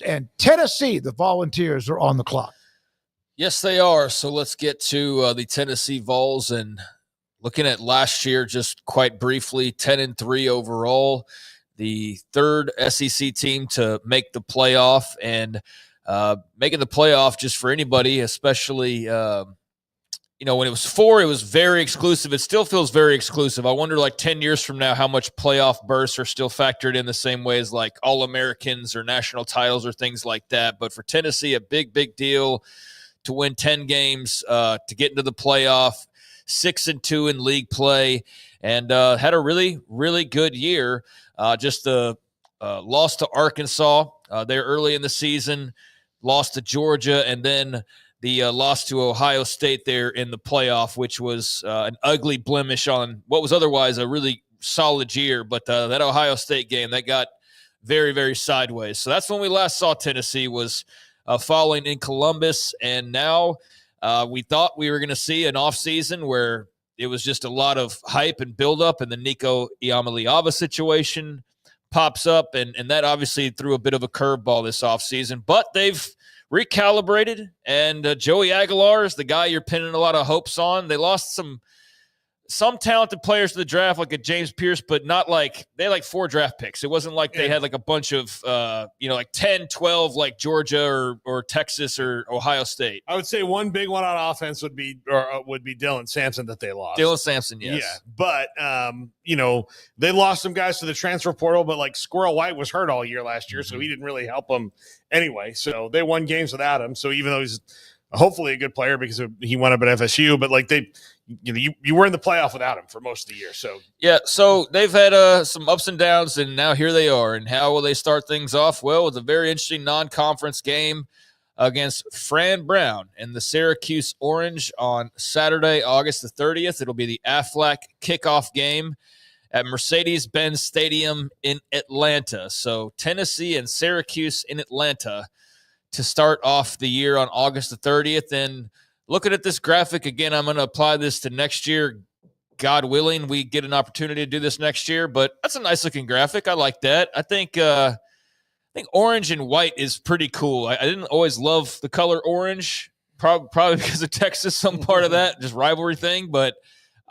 And Tennessee, the Volunteers, are on the clock. Yes, they are. So let's get to the Tennessee Vols, and looking at last year just quite briefly, 10-3 overall, the third SEC team to make the playoff, and making the playoff just for anybody, especially when it was 4, it was very exclusive. It still feels very exclusive. I wonder, like 10 years from now, how much playoff berths are still factored in the same way as like All-Americans or national titles or things like that. But for Tennessee, a big, big deal to win 10 games, to get into the playoff, 6-2 in league play, and had a really, really good year. Just the loss to Arkansas there early in the season, lost to Georgia, and then the loss to Ohio State there in the playoff, which was an ugly blemish on what was otherwise a really solid year. But that Ohio State game, that got very, very sideways. So that's when we last saw Tennessee, was following in Columbus. And now we thought we were going to see an offseason where it was just a lot of hype and buildup, and the Nico Iamaleava situation pops up. And that obviously threw a bit of a curveball this offseason. But they've recalibrated, and Joey Aguilar is the guy you're pinning a lot of hopes on. They lost some talented players to the draft, like a James Pierce, but not like – they had like 4 draft picks. It wasn't like they had like a bunch of, like 10, 12 like Georgia or Texas or Ohio State. I would say one big one on offense would be Dylan Sampson that they lost. Dylan Sampson, yes. Yeah, but, they lost some guys to the transfer portal, but like Squirrel White was hurt all year last year, so he didn't really help them anyway. So they won games without him. So even though he's hopefully a good player because he went up at FSU, but like you were in the playoff without him for most of the year. So yeah, so they've had some ups and downs, and now here they are. And how will they start things off? Well, with a very interesting non-conference game against Fran Brown and the Syracuse Orange on Saturday, August the 30th. It'll be the Aflac kickoff game at Mercedes-Benz Stadium in Atlanta. So Tennessee and Syracuse in Atlanta to start off the year on August the 30th. And looking at this graphic again, I'm going to apply this to next year. God willing, we get an opportunity to do this next year, but that's a nice looking graphic. I like that. I think orange and white is pretty cool. I didn't always love the color orange, probably because of Texas, some part of that, just rivalry thing. But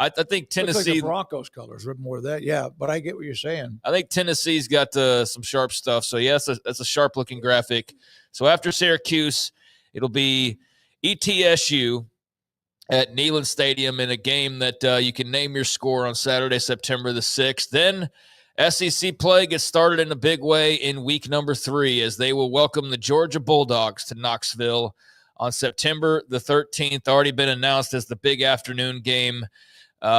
I think Tennessee, looks like the Broncos colors, more of that. Yeah, but I get what you're saying. I think Tennessee's got some sharp stuff. So yeah, that's a sharp looking graphic. So after Syracuse, it'll be ETSU at Neyland Stadium in a game that you can name your score on Saturday, September the 6th. Then SEC play gets started in a big way in week number 3 as they will welcome the Georgia Bulldogs to Knoxville on September the 13th. Already been announced as the big afternoon game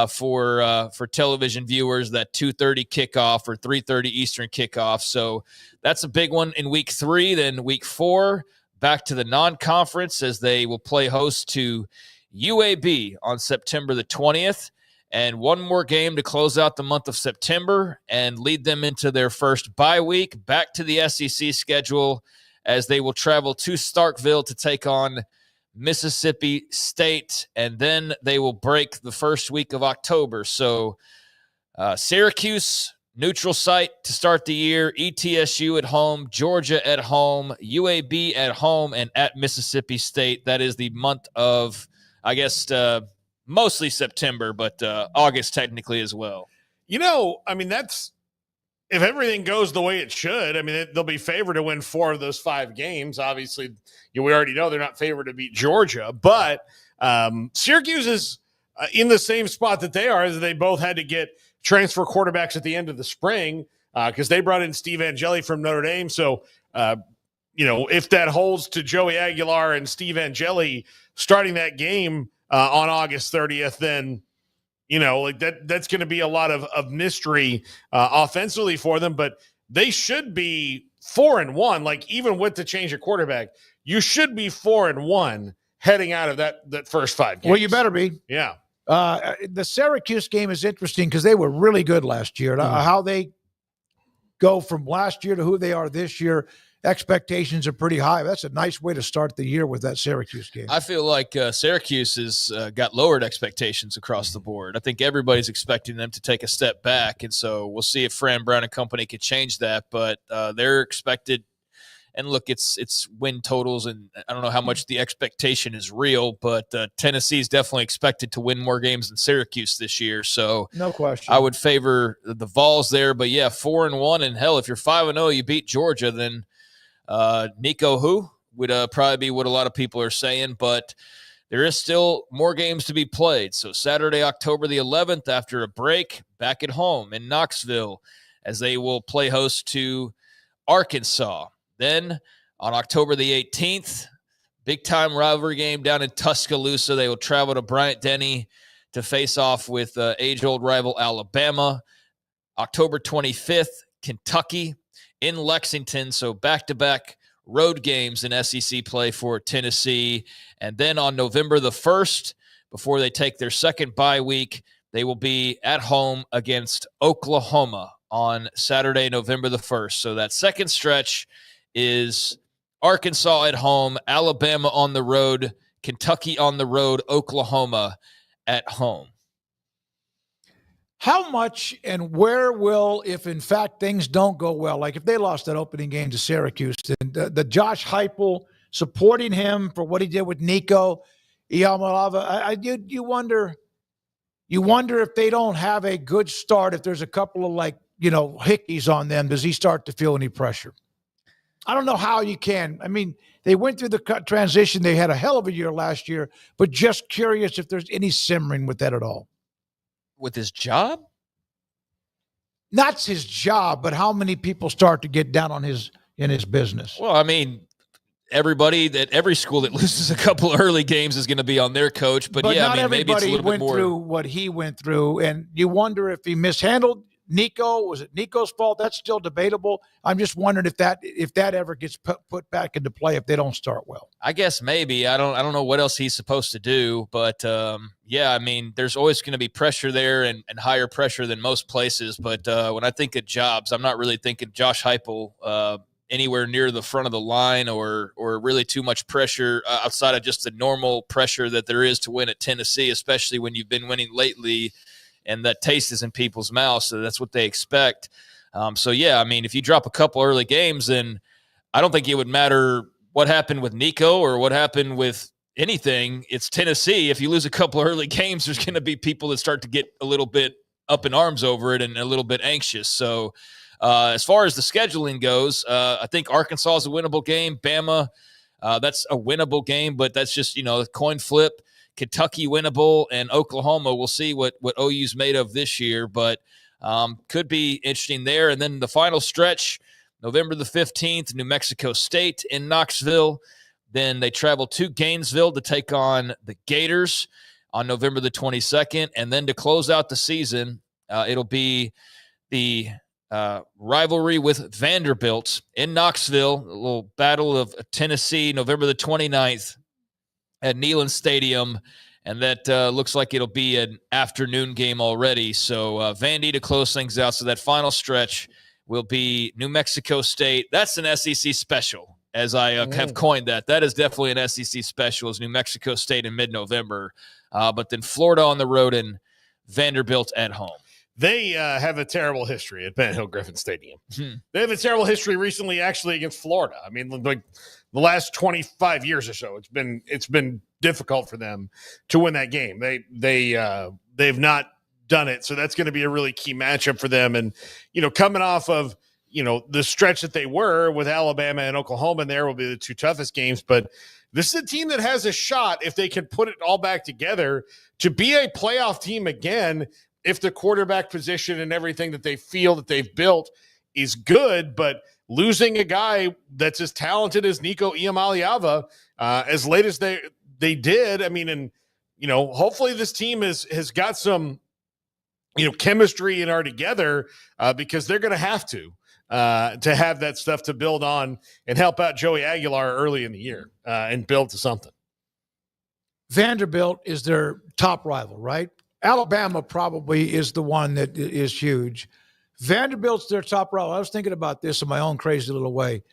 for television viewers, that 2:30 kickoff or 3:30 Eastern kickoff. So that's a big one in week 3. Then week 4, back to the non-conference as they will play host to UAB on September the 20th. And one more game to close out the month of September and lead them into their first bye week, back to the SEC schedule as they will travel to Starkville to take on Mississippi State, and then they will break the first week of October. So Syracuse, neutral site to start the year, ETSU at home, Georgia at home, UAB at home, and at Mississippi State. That is the month of, I guess, mostly September, but August technically as well. That's if everything goes the way it should. I mean, they'll be favored to win 4 of those 5 games. Obviously, we already know they're not favored to beat Georgia, but Syracuse is in the same spot that they are, as they both had to get transfer quarterbacks at the end of the spring because they brought in Steve Angeli from Notre Dame. So, if that holds to Joey Aguilar and Steve Angeli starting that game on August 30th, then that's going to be a lot of mystery offensively for them, but they should be 4-1. Like, even with the change of quarterback, you should be 4-1 heading out of that first 5 games. Well, you better be. Yeah. The Syracuse game is interesting because they were really good last year. How they go from last year to who they are this year, expectations are pretty high. That's a nice way to start the year with that Syracuse game. I feel like Syracuse has got lowered expectations across the board. I think everybody's expecting them to take a step back, and so we'll see if Fran Brown and company could change that. But they're expected And look, it's win totals, and I don't know how much the expectation is real, but Tennessee is definitely expected to win more games than Syracuse this year. So no question, I would favor the Vols there. But yeah, 4-1, and hell, if you're 5-0, you beat Georgia, then Nico who would probably be what a lot of people are saying, but there is still more games to be played. So Saturday, October the 11th, after a break, back at home in Knoxville, as they will play host to Arkansas. Then on October the 18th, big-time rivalry game down in Tuscaloosa. They will travel to Bryant-Denny to face off with age-old rival Alabama. October 25th, Kentucky in Lexington. So back-to-back road games in SEC play for Tennessee. And then on November the 1st, before they take their second bye week, they will be at home against Oklahoma on Saturday, November the 1st. So that second stretch is Arkansas at home, Alabama on the road, Kentucky on the road, Oklahoma at home. How much and where will, if in fact things don't go well, like if they lost that opening game to Syracuse, and the Josh Heupel supporting him for what he did with Nico Iamaleava, you wonder if they don't have a good start, if there's a couple of hickeys on them, does he start to feel any pressure? I don't know how you can. I mean, they went through the transition. They had a hell of a year last year, but just curious if there's any simmering with that at all. With his job? Not his job, but how many people start to get down on in his business? Well, I mean, everybody at every school that loses a couple of early games is going to be on their coach. But yeah, not I mean, maybe it's a little bit more. Everybody went through what he went through, and you wonder if he mishandled Nico. Was it Nico's fault? That's still debatable. I'm just wondering if that ever gets put back into play if they don't start well. I guess maybe. I don't know what else he's supposed to do, but yeah, I mean, there's always going to be pressure there and higher pressure than most places. But when I think of jobs, I'm not really thinking Josh Heupel anywhere near the front of the line or really too much pressure outside of just the normal pressure that there is to win at Tennessee, especially when you've been winning lately. And that taste is in people's mouths, so that's what they expect. So, yeah, I mean, if you drop a couple early games, then I don't think it would matter what happened with Nico or what happened with anything. It's Tennessee. If you lose a couple early games, there's going to be people that start to get a little bit up in arms over it and a little bit anxious. So, as far as the scheduling goes, I think Arkansas is a winnable game. Bama, that's a winnable game, but that's just, a coin flip. Kentucky winnable, and Oklahoma, we'll see what OU's made of this year, but could be interesting there. And then the final stretch, November the 15th, New Mexico State in Knoxville. Then they travel to Gainesville to take on the Gators on November the 22nd. And then to close out the season, it'll be the rivalry with Vanderbilt in Knoxville, a little battle of Tennessee, November the 29th. At Neyland Stadium, and that looks like it'll be an afternoon game already. So Vandy to close things out. So that final stretch will be New Mexico State. That's an SEC special, as I have coined that. That is definitely an SEC special, is New Mexico State in mid-November. But then Florida on the road and Vanderbilt at home. They have a terrible history at Ben Hill Griffin Stadium. They have a terrible history recently, actually, against Florida. I mean, like the last 25 years or so, it's been difficult for them to win that game. They've not done it, so that's going to be a really key matchup for them. And coming off of the stretch that they were with Alabama and Oklahoma, and there will be the two toughest games. But this is a team that has a shot, if they can put it all back together, to be a playoff team again. If the quarterback position and everything that they feel that they've built is good, but losing a guy that's as talented as Nico Iamaleava as late as they did, I mean, and hopefully this team has got some chemistry and are together because they're going to have to have that stuff to build on and help out Joey Aguilar early in the year and build to something. Vanderbilt is their top rival, right? Alabama probably is the one that is huge. Vanderbilt's their top rival. I was thinking about this in my own crazy little way.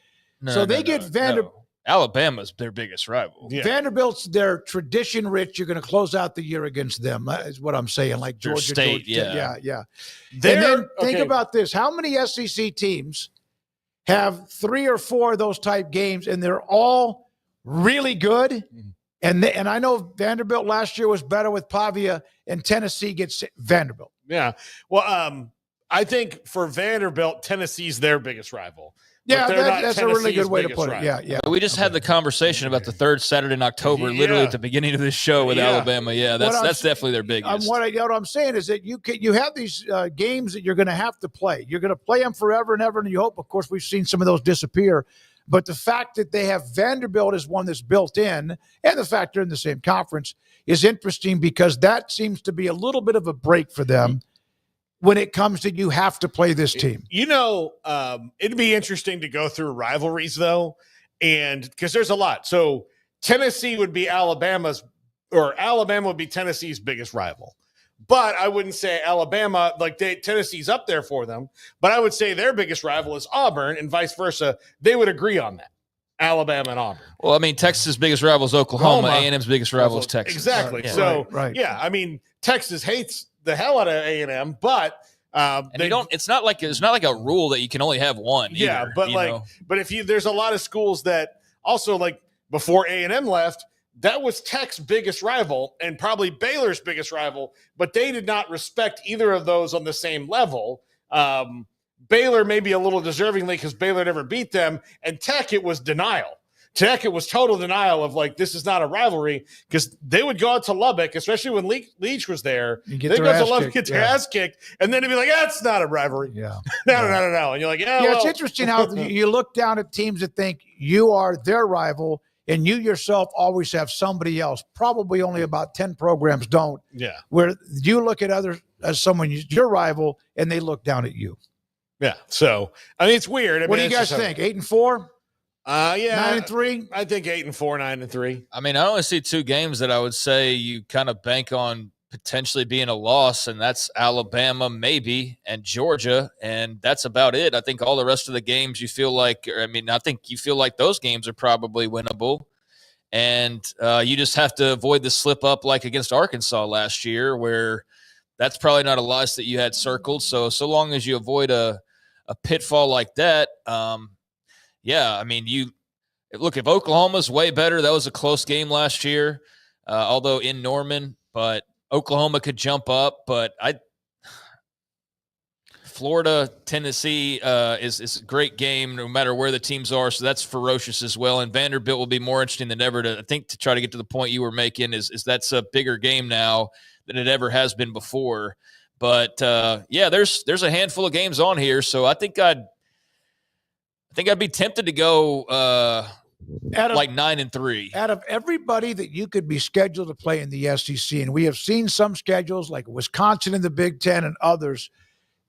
Alabama's their biggest rival. Yeah. Vanderbilt's their tradition rich. You're going to close out the year against them. That is what I'm saying. Like Georgia State, yeah. And then think about this. How many SEC teams have 3 or 4 of those type games, and they're all really good. And I know Vanderbilt last year was better with Pavia, and Tennessee gets Vanderbilt. Yeah. Well, I think for Vanderbilt, Tennessee's their biggest rival. Yeah, that's a really good way to put it. Yeah, yeah. We just had the conversation about the third Saturday in October, literally at the beginning of this show with Alabama. Yeah, that's definitely their biggest. What I'm saying is that you have these games that you're going to have to play. You're going to play them forever and ever, and you hope. Of course, we've seen some of those disappear. But the fact that they have Vanderbilt as one that's built in, and the fact they're in the same conference is interesting because that seems to be a little bit of a break for them. When it comes to you have to play this team. It'd be interesting to go through rivalries, though, and because there's a lot. So Tennessee would be Alabama would be Tennessee's biggest rival. But I wouldn't say Alabama, Tennessee's up there for them. But I would say their biggest rival is Auburn, and vice versa. They would agree on that, Alabama and Auburn. Well, I mean, Texas' biggest rival is Oklahoma. A&M's biggest rival is Texas. Exactly. Right. I mean, Texas hates the hell out of A&M, but it's not like a rule that you can only have one. Yeah, either, but there's a lot of schools that also, like, before A&M left, that was Tech's biggest rival and probably Baylor's biggest rival, but they did not respect either of those on the same level. Baylor maybe a little deservingly because Baylor never beat them, and Tech, it was denial. Tech, it was total denial of, like, this is not a rivalry, because they would go out to Lubbock, especially when Leach was there. They'd go to Lubbock, get their ass kicked, and then it'd be like, that's not a rivalry. Yeah. No. And you're like, it's interesting how you look down at teams that think you are their rival, and you yourself always have somebody else. Probably only about 10 programs don't. Yeah. Where you look at others as someone, your rival, and they look down at you. Yeah. So, I mean, it's weird. What do you guys think? 8-4? 9-3. I think 8-4, 9-3. I mean, I only see 2 games that I would say you kind of bank on potentially being a loss, and that's Alabama, maybe, and Georgia, and that's about it. I think all the rest of the games you feel like, I think you feel like those games are probably winnable, and you just have to avoid the slip up like against Arkansas last year, where that's probably not a loss that you had circled. So long as you avoid a pitfall like that, I mean, look, if Oklahoma's way better, that was a close game last year, although in Norman, but Oklahoma could jump up. But Florida, Tennessee is a great game no matter where the teams are, so that's ferocious as well. And Vanderbilt will be more interesting than ever to try to get to the point you were making is that's a bigger game now than it ever has been before. But, there's a handful of games on here, so I think I'd be tempted to go like 9-3. Out of everybody that you could be scheduled to play in the SEC, and we have seen some schedules like Wisconsin in the Big Ten and others,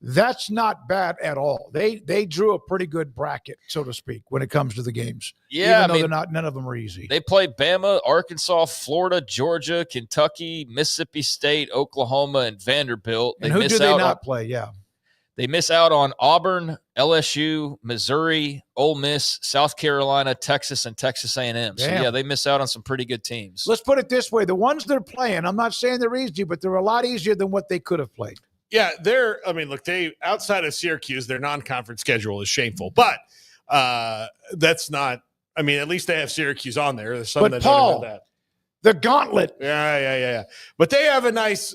that's not bad at all. They drew a pretty good bracket, so to speak, when it comes to the games. Yeah, even though none of them are easy. They play Bama, Arkansas, Florida, Georgia, Kentucky, Mississippi State, Oklahoma, and Vanderbilt. And who do they not play? Yeah. They miss out on Auburn, LSU, Missouri, Ole Miss, South Carolina, Texas, and Texas A&M. So, they miss out on some pretty good teams. Let's put it this way. The ones they're playing, I'm not saying they're easy, but they're a lot easier than what they could have played. Yeah, they outside of Syracuse, their non-conference schedule is shameful. But that's not – I mean, at least they have Syracuse on there. There's some that don't have that. The gauntlet. Yeah. But they have a nice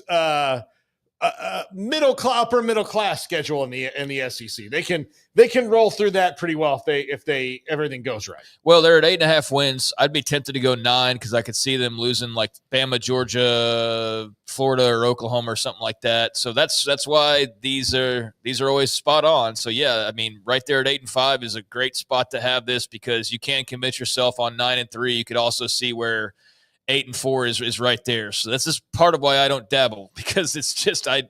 upper middle class schedule in the SEC. They can roll through that pretty well if everything goes right. Well, they're at 8.5 wins. I'd be tempted to go 9 because I could see them losing like Bama, Georgia, Florida, or Oklahoma or something like that. So that's why these are always spot on. So I mean, right there at 8-5 is a great spot to have this because you can commit yourself on 9-3. You could also see where 8-4 is right there. So that's just part of why I don't dabble because it's just I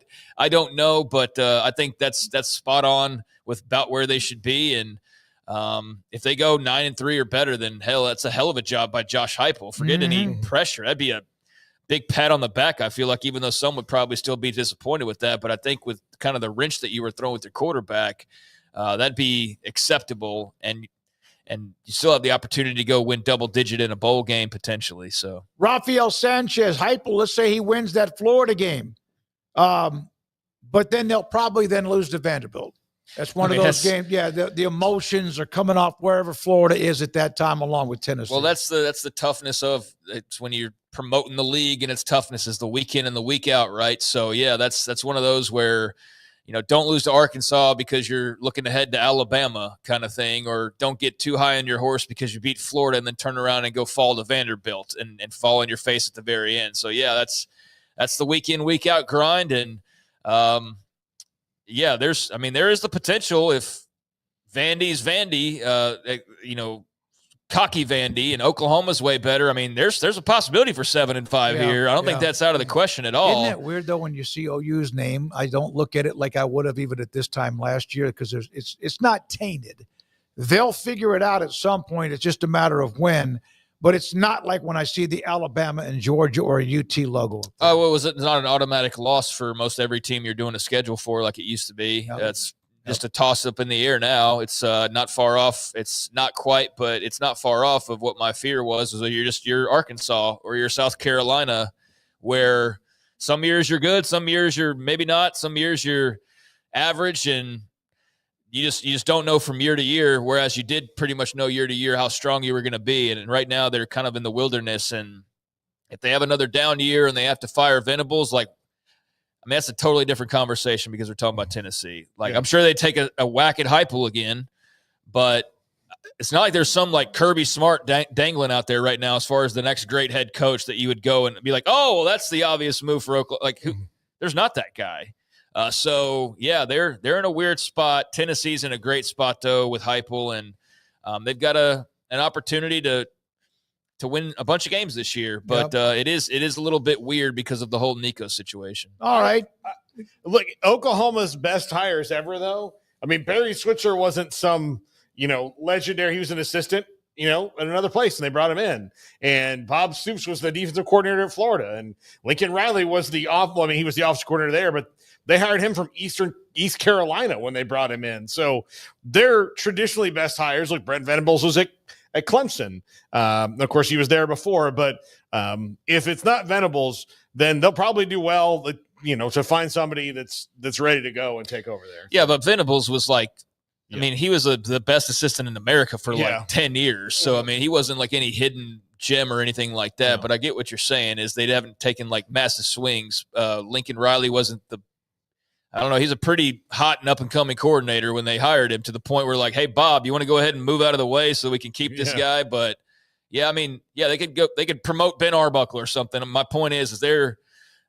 don't know, but I think that's spot on with about where they should be. And if they go 9-3 or better, then hell, that's a hell of a job by Josh Heupel. Forget any pressure. That'd be a big pat on the back. I feel like even though some would probably still be disappointed with that, but I think with kind of the wrench that you were throwing with your quarterback, that'd be acceptable. And you still have the opportunity to go win double-digit in a bowl game potentially. So Rafael Sanchez, Heupel, let's say he wins that Florida game. But then they'll probably then lose to Vanderbilt. That's one of those games. Yeah, the emotions are coming off wherever Florida is at that time, along with Tennessee. Well, that's the toughness of it's when you're promoting the league, and its toughness is the week in and the week out, right? So yeah, that's one of those where, don't lose to Arkansas because you're looking ahead to Alabama kind of thing, or don't get too high on your horse because you beat Florida and then turn around and go fall to Vanderbilt and fall on your face at the very end. So yeah, that's the week in, week out grind. And yeah, there is the potential if Vandy's Vandy, cocky Vandy, and Oklahoma's way better. I mean, there's a possibility for 7-5 here. I don't think that's out of the question at all. Isn't that weird though? When you see OU's name, I don't look at it like I would have even at this time last year, because it's not tainted. They'll figure it out at some point. It's just a matter of when. But it's not like when I see the Alabama and Georgia or a UT logo. Oh, well, was it not an automatic loss for most every team you're doing a schedule for like it used to be? Yep. That's just a toss up in the air now. It's not far off. It's not quite, but it's not far off of what my fear was that you're Arkansas or you're South Carolina, where some years you're good, some years you're maybe not, some years you're average, and you just don't know from year to year, whereas you did pretty much know year to year how strong you were going to be. And right now they're kind of in the wilderness, and if they have another down year and they have to fire Venables, that's a totally different conversation because we're talking about Tennessee. I'm sure they take a whack at Heupel again, but it's not like there's some Kirby Smart dangling out there right now as far as the next great head coach that you would go and be like, oh, well, that's the obvious move for Oklahoma. There's not that guy. So yeah, they're in a weird spot. Tennessee's in a great spot though with Heupel, and they've got an opportunity to win a bunch of games this year, but it is a little bit weird because of the whole Nico situation. All right. Look, Oklahoma's best hires ever, though. I mean, Barry Switzer wasn't some, legendary. He was an assistant, at another place, and they brought him in. And Bob Stoops was the defensive coordinator in Florida, and Lincoln Riley was he was the offensive coordinator there, but they hired him from East Carolina when they brought him in. So they're traditionally best hires. Like Brent Venables was at Clemson. Of course, he was there before, but if it's not Venables, then they'll probably do well, to find somebody that's ready to go and take over there. Yeah, but Venables was he was the best assistant in America for 10 years. So, he wasn't any hidden gem or anything like that. But I get what you're saying is they haven't taken massive swings. Lincoln Riley wasn't he's a pretty hot and up-and-coming coordinator when they hired him, to the point where hey, Bob, you want to go ahead and move out of the way so we can keep this guy? But they could promote Ben Arbuckle or something. And my point is they're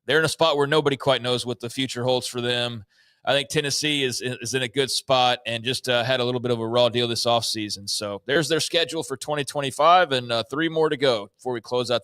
in a spot where nobody quite knows what the future holds for them. I think Tennessee is in a good spot and just had a little bit of a raw deal this offseason. So there's their schedule for 2025, and 3 more to go before we close out the